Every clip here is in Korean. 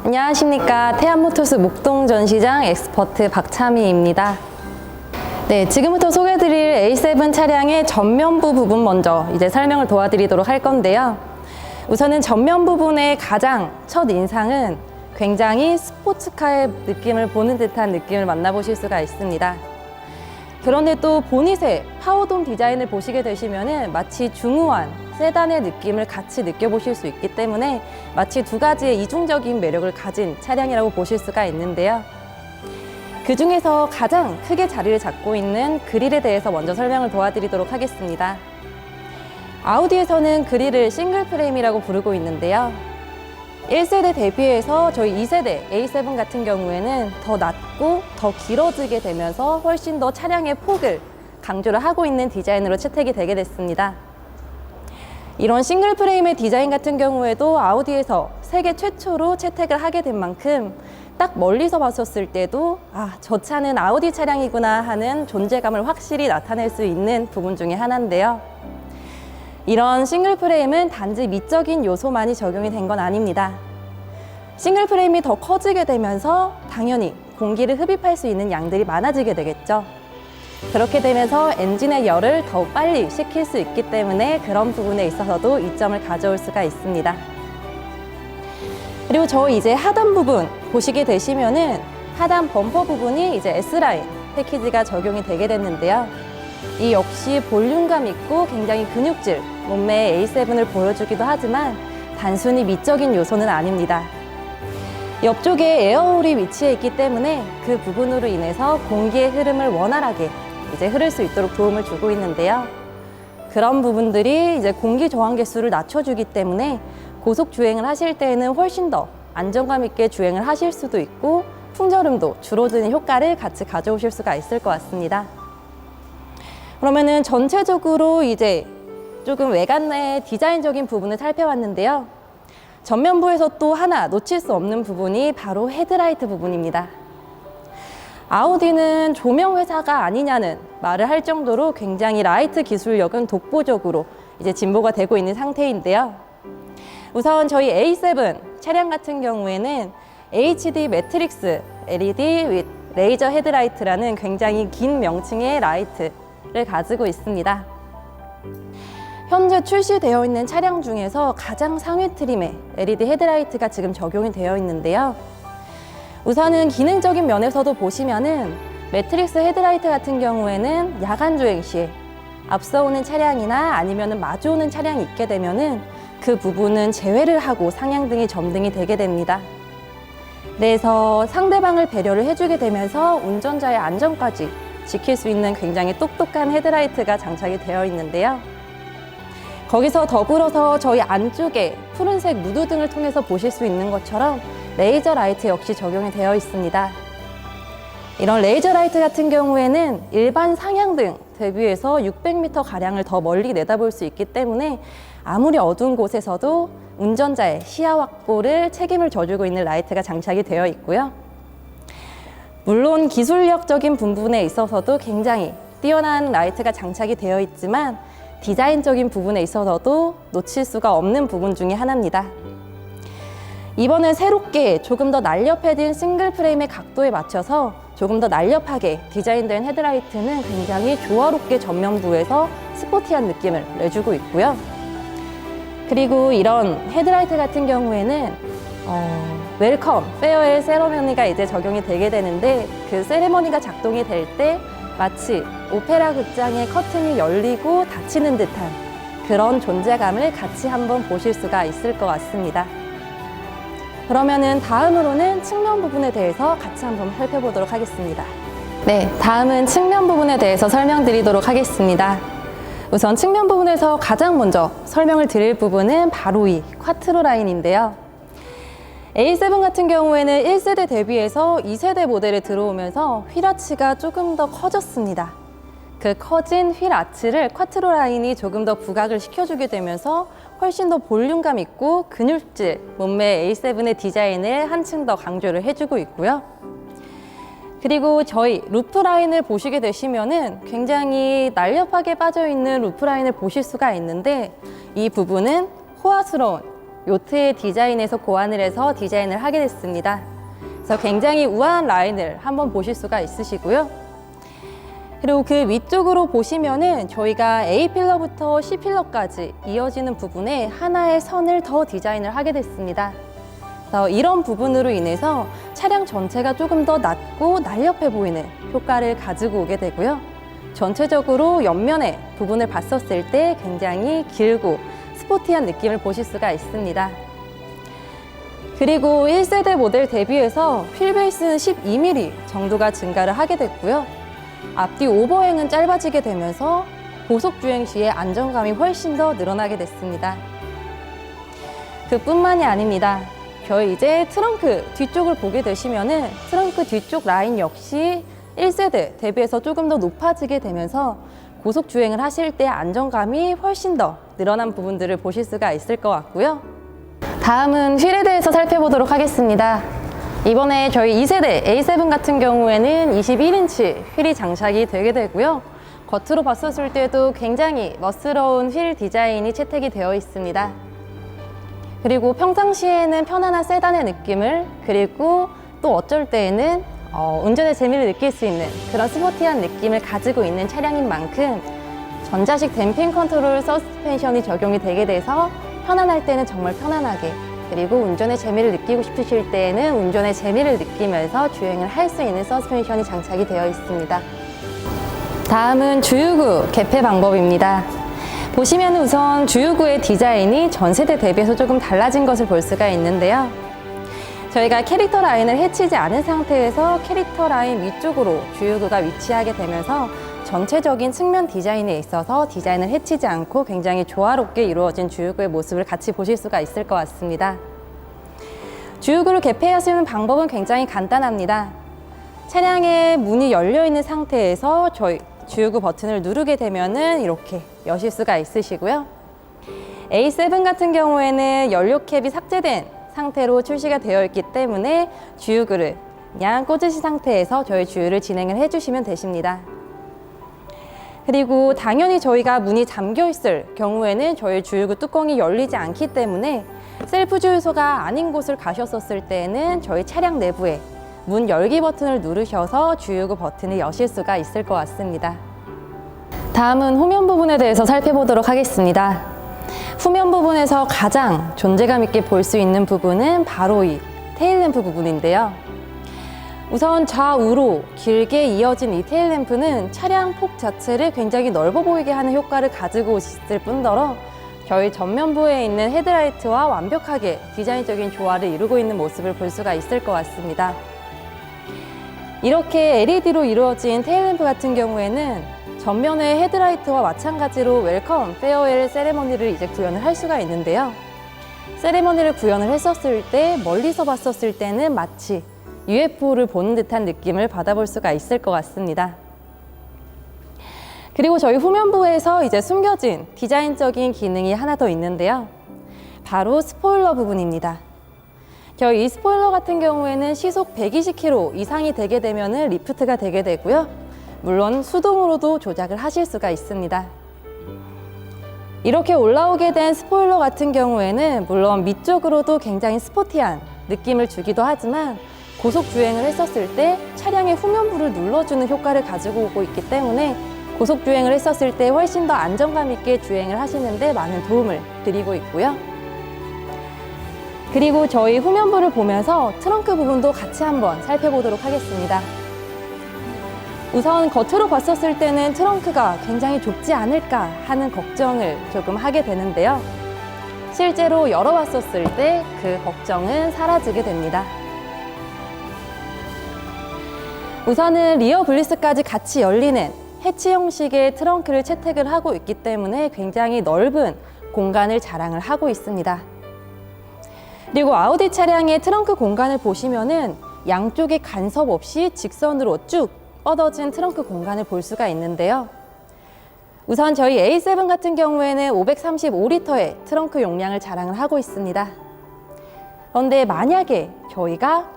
안녕하십니까. 태안모터스 목동 전시장 엑스퍼트 박차미입니다. 네, 지금부터 소개해드릴 A7 차량의 전면부 부분 먼저 이제 설명을 도와드리도록 할 건데요. 우선은 전면 부분의 가장 첫 인상은 굉장히 스포츠카의 느낌을 보는 듯한 느낌을 만나보실 수가 있습니다. 그런데 또 보닛의 파워돔 디자인을 보시게 되시면은 마치 중후한 세단의 느낌을 같이 느껴보실 수 있기 때문에 마치 두 가지의 이중적인 매력을 가진 차량이라고 보실 수가 있는데요. 그 중에서 가장 크게 자리를 잡고 있는 그릴에 대해서 먼저 설명을 도와드리도록 하겠습니다. 아우디에서는 그릴을 싱글 프레임이라고 부르고 있는데요. 1세대 대비해서 저희 2세대 A7 같은 경우에는 더 낮고 더 길어지게 되면서 훨씬 더 차량의 폭을 강조를 하고 있는 디자인으로 채택이 되게 됐습니다. 이런 싱글 프레임의 디자인 같은 경우에도 아우디에서 세계 최초로 채택을 하게 된 만큼 딱 멀리서 봤었을 때도 저 차는 아우디 차량이구나 하는 존재감을 확실히 나타낼 수 있는 부분 중에 하나인데요. 이런 싱글 프레임은 단지 미적인 요소만이 적용이 된 건 아닙니다. 싱글 프레임이 더 커지게 되면서 당연히 공기를 흡입할 수 있는 양들이 많아지게 되겠죠. 그렇게 되면서 엔진의 열을 더 빨리 식힐 수 있기 때문에 그런 부분에 있어서도 이점을 가져올 수가 있습니다. 그리고 저 이제 하단 부분 보시게 되시면은 하단 범퍼 부분이 이제 S라인 패키지가 적용이 되게 됐는데요. 이 역시 볼륨감 있고 굉장히 근육질 몸매의 A7을 보여주기도 하지만 단순히 미적인 요소는 아닙니다. 옆쪽에 에어홀이 위치해 있기 때문에 그 부분으로 인해서 공기의 흐름을 원활하게 이제 흐를 수 있도록 도움을 주고 있는데요. 그런 부분들이 이제 공기 저항 개수를 낮춰주기 때문에 고속 주행을 하실 때에는 훨씬 더 안정감 있게 주행을 하실 수도 있고 풍절음도 줄어드는 효과를 같이 가져오실 수가 있을 것 같습니다. 그러면은 전체적으로 이제 조금 외관의 디자인적인 부분을 살펴봤는데요. 전면부에서 또 하나 놓칠 수 없는 부분이 바로 헤드라이트 부분입니다. 아우디는 조명 회사가 아니냐는 말을 할 정도로 굉장히 라이트 기술력은 독보적으로 이제 진보가 되고 있는 상태인데요. 우선 저희 A7 차량 같은 경우에는 HD 매트릭스 LED with 레이저 헤드라이트라는 굉장히 긴 명칭의 라이트를 가지고 있습니다. 현재 출시되어 있는 차량 중에서 가장 상위 트림의 LED 헤드라이트가 지금 적용이 되어 있는데요. 우선은 기능적인 면에서도 보시면은 매트릭스 헤드라이트 같은 경우에는 야간 주행 시에 앞서오는 차량이나 아니면은 마주오는 차량이 있게 되면은 그 부분은 제외를 하고 상향등이 점등이 되게 됩니다. 그래서 상대방을 배려를 해주게 되면서 운전자의 안전까지 지킬 수 있는 굉장히 똑똑한 헤드라이트가 장착이 되어 있는데요. 거기서 더불어서 저희 안쪽에 푸른색 무드등을 통해서 보실 수 있는 것처럼 레이저 라이트 역시 적용이 되어 있습니다. 이런 레이저 라이트 같은 경우에는 일반 상향등 대비해서 600m가량을 더 멀리 내다볼 수 있기 때문에 아무리 어두운 곳에서도 운전자의 시야 확보를 책임을 져주고 있는 라이트가 장착이 되어 있고요. 물론 기술력적인 부분에 있어서도 굉장히 뛰어난 라이트가 장착이 되어 있지만 디자인적인 부분에 있어서도 놓칠 수가 없는 부분 중에 하나입니다. 이번에 새롭게 조금 더 날렵해진 싱글 프레임의 각도에 맞춰서 조금 더 날렵하게 디자인된 헤드라이트는 굉장히 조화롭게 전면부에서 스포티한 느낌을 내주고 있고요. 그리고 이런 헤드라이트 같은 경우에는 웰컴 페어웰 세레머니가 이제 적용이 되게 되는데 그 세레머니가 작동이 될 때 마치 오페라 극장의 커튼이 열리고 닫히는 듯한 그런 존재감을 같이 한번 보실 수가 있을 것 같습니다. 그러면은 다음으로는 측면 부분에 대해서 같이 한번 살펴보도록 하겠습니다. 네, 다음은 측면 부분에 대해서 설명드리도록 하겠습니다. 우선 측면 부분에서 가장 먼저 설명을 드릴 부분은 바로 이 콰트로 라인인데요. A7 같은 경우에는 1세대 대비해서 2세대 모델에 들어오면서 휠 아치가 조금 더 커졌습니다. 그 커진 휠 아치를 콰트로 라인이 조금 더 부각을 시켜주게 되면서 훨씬 더 볼륨감 있고 근육질 몸매 A7의 디자인을 한층 더 강조를 해주고 있고요. 그리고 저희 루프 라인을 보시게 되시면은 굉장히 날렵하게 빠져있는 루프 라인을 보실 수가 있는데 이 부분은 호화스러운 요트의 디자인에서 고안을 해서 디자인을 하게 됐습니다. 그래서 굉장히 우아한 라인을 한번 보실 수가 있으시고요. 그리고 그 위쪽으로 보시면은 저희가 A 필러부터 C 필러까지 이어지는 부분에 하나의 선을 더 디자인을 하게 됐습니다. 그래서 이런 부분으로 인해서 차량 전체가 조금 더 낮고 날렵해 보이는 효과를 가지고 오게 되고요. 전체적으로 옆면의 부분을 봤었을 때 굉장히 길고 스포티한 느낌을 보실 수가 있습니다. 그리고 1세대 모델 대비해서 휠베이스는 12mm 정도가 증가를 하게 됐고요. 앞뒤 오버행은 짧아지게 되면서 고속 주행 시에 안정감이 훨씬 더 늘어나게 됐습니다. 그뿐만이 아닙니다. 저희 이제 트렁크 뒤쪽을 보게 되시면은 트렁크 뒤쪽 라인 역시 1세대 대비해서 조금 더 높아지게 되면서 고속 주행을 하실 때 안정감이 훨씬 더 늘어난 부분들을 보실 수가 있을 것 같고요. 다음은 휠에 대해서 살펴보도록 하겠습니다. 이번에 저희 2세대 A7 같은 경우에는 21인치 휠이 장착이 되게 되고요. 겉으로 봤었을 때도 굉장히 멋스러운 휠 디자인이 채택이 되어 있습니다. 그리고 평상시에는 편안한 세단의 느낌을, 그리고 또 어쩔 때에는 운전의 재미를 느낄 수 있는 그런 스포티한 느낌을 가지고 있는 차량인 만큼 전자식 댐핑 컨트롤 서스펜션이 적용이 되게 돼서 편안할 때는 정말 편안하게, 그리고 운전의 재미를 느끼고 싶으실 때에는 운전의 재미를 느끼면서 주행을 할 수 있는 서스펜션이 장착이 되어 있습니다. 다음은 주유구 개폐 방법입니다. 보시면 우선 주유구의 디자인이 전 세대 대비해서 조금 달라진 것을 볼 수가 있는데요. 저희가 캐릭터 라인을 해치지 않은 상태에서 캐릭터 라인 위쪽으로 주유구가 위치하게 되면서 전체적인 측면 디자인에 있어서 디자인을 해치지 않고 굉장히 조화롭게 이루어진 주유구의 모습을 같이 보실 수가 있을 것 같습니다. 주유구를 개폐하시는 방법은 굉장히 간단합니다. 차량의 문이 열려 있는 상태에서 저희 주유구 버튼을 누르게 되면은 이렇게 여실 수가 있으시고요. A7 같은 경우에는 연료캡이 삭제된 상태로 출시가 되어 있기 때문에 주유구를 그냥 꽂으신 상태에서 저희 주유를 진행을 해주시면 되십니다. 그리고 당연히 저희가 문이 잠겨 있을 경우에는 저희 주유구 뚜껑이 열리지 않기 때문에 셀프 주유소가 아닌 곳을 가셨었을 때는 저희 차량 내부에 문 열기 버튼을 누르셔서 주유구 버튼을 여실 수가 있을 것 같습니다. 다음은 후면 부분에 대해서 살펴보도록 하겠습니다. 후면 부분에서 가장 존재감 있게 볼 수 있는 부분은 바로 이 테일램프 부분인데요. 우선 좌우로 길게 이어진 이 테일램프는 차량 폭 자체를 굉장히 넓어 보이게 하는 효과를 가지고 있을 뿐더러 저희 전면부에 있는 헤드라이트와 완벽하게 디자인적인 조화를 이루고 있는 모습을 볼 수가 있을 것 같습니다. 이렇게 LED로 이루어진 테일램프 같은 경우에는 전면의 헤드라이트와 마찬가지로 웰컴 페어웰 세레머니를 이제 구현을 할 수가 있는데요. 세레머니를 구현을 했었을 때 멀리서 봤었을 때는 마치 UFO를 보는 듯한 느낌을 받아볼 수가 있을 것 같습니다. 그리고 저희 후면부에서 이제 숨겨진 디자인적인 기능이 하나 더 있는데요. 바로 스포일러 부분입니다. 저희 이 스포일러 같은 경우에는 시속 120km 이상이 되게 되면 리프트가 되게 되고요. 물론 수동으로도 조작을 하실 수가 있습니다. 이렇게 올라오게 된 스포일러 같은 경우에는 물론 밑쪽으로도 굉장히 스포티한 느낌을 주기도 하지만 고속 주행을 했었을 때 차량의 후면부를 눌러주는 효과를 가지고 오고 있기 때문에 고속 주행을 했었을 때 훨씬 더 안정감 있게 주행을 하시는 데 많은 도움을 드리고 있고요. 그리고 저희 후면부를 보면서 트렁크 부분도 같이 한번 살펴보도록 하겠습니다. 우선 겉으로 봤었을 때는 트렁크가 굉장히 좁지 않을까 하는 걱정을 조금 하게 되는데요. 실제로 열어봤었을 때 그 걱정은 사라지게 됩니다. 우선은 리어 블리스까지 같이 열리는 해치 형식의 트렁크를 채택을 하고 있기 때문에 굉장히 넓은 공간을 자랑을 하고 있습니다. 그리고 아우디 차량의 트렁크 공간을 보시면은 양쪽에 간섭 없이 직선으로 쭉 뻗어진 트렁크 공간을 볼 수가 있는데요. 우선 저희 A7 같은 경우에는 535리터의 트렁크 용량을 자랑을 하고 있습니다. 그런데 만약에 저희가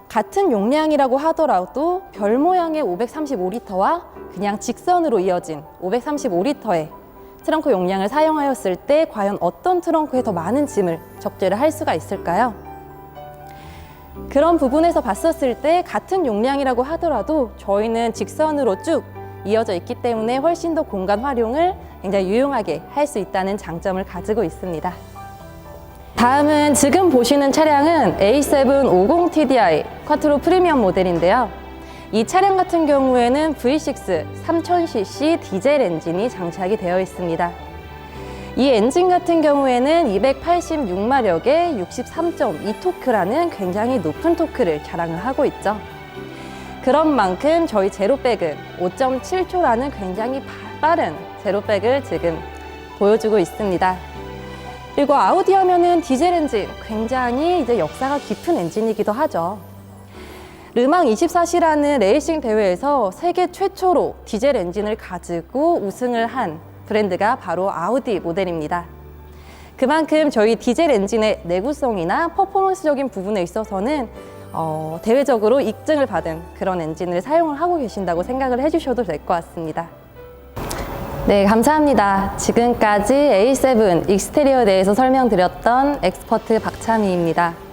같은 용량이라고 하더라도 별 모양의 535리터와 그냥 직선으로 이어진 535리터의 트렁크 용량을 사용하였을 때 과연 어떤 트렁크에 더 많은 짐을 적재를 할 수가 있을까요? 그런 부분에서 봤었을 때 같은 용량이라고 하더라도 저희는 직선으로 쭉 이어져 있기 때문에 훨씬 더 공간 활용을 굉장히 유용하게 할 수 있다는 장점을 가지고 있습니다. 다음은 지금 보시는 차량은 A750TDI 쿼트로 프리미엄 모델인데요. 이 차량 같은 경우에는 V6 3000cc 디젤 엔진이 장착이 되어 있습니다. 이 엔진 같은 경우에는 286마력의 63.2토크라는 굉장히 높은 토크를 자랑을 하고 있죠. 그런 만큼 저희 제로백은 5.7초라는 굉장히 빠른 제로백을 지금 보여주고 있습니다. 그리고 아우디 하면은 디젤 엔진, 굉장히 이제 역사가 깊은 엔진이기도 하죠. 르망 24시라는 레이싱 대회에서 세계 최초로 디젤 엔진을 가지고 우승을 한 브랜드가 바로 아우디 모델입니다. 그만큼 저희 디젤 엔진의 내구성이나 퍼포먼스적인 부분에 있어서는 대외적으로 입증을 받은 그런 엔진을 사용을 하고 계신다고 생각을 해주셔도 될 것 같습니다. 네, 감사합니다. 지금까지 A7 익스테리어에 대해서 설명드렸던 엑스퍼트 박차미입니다.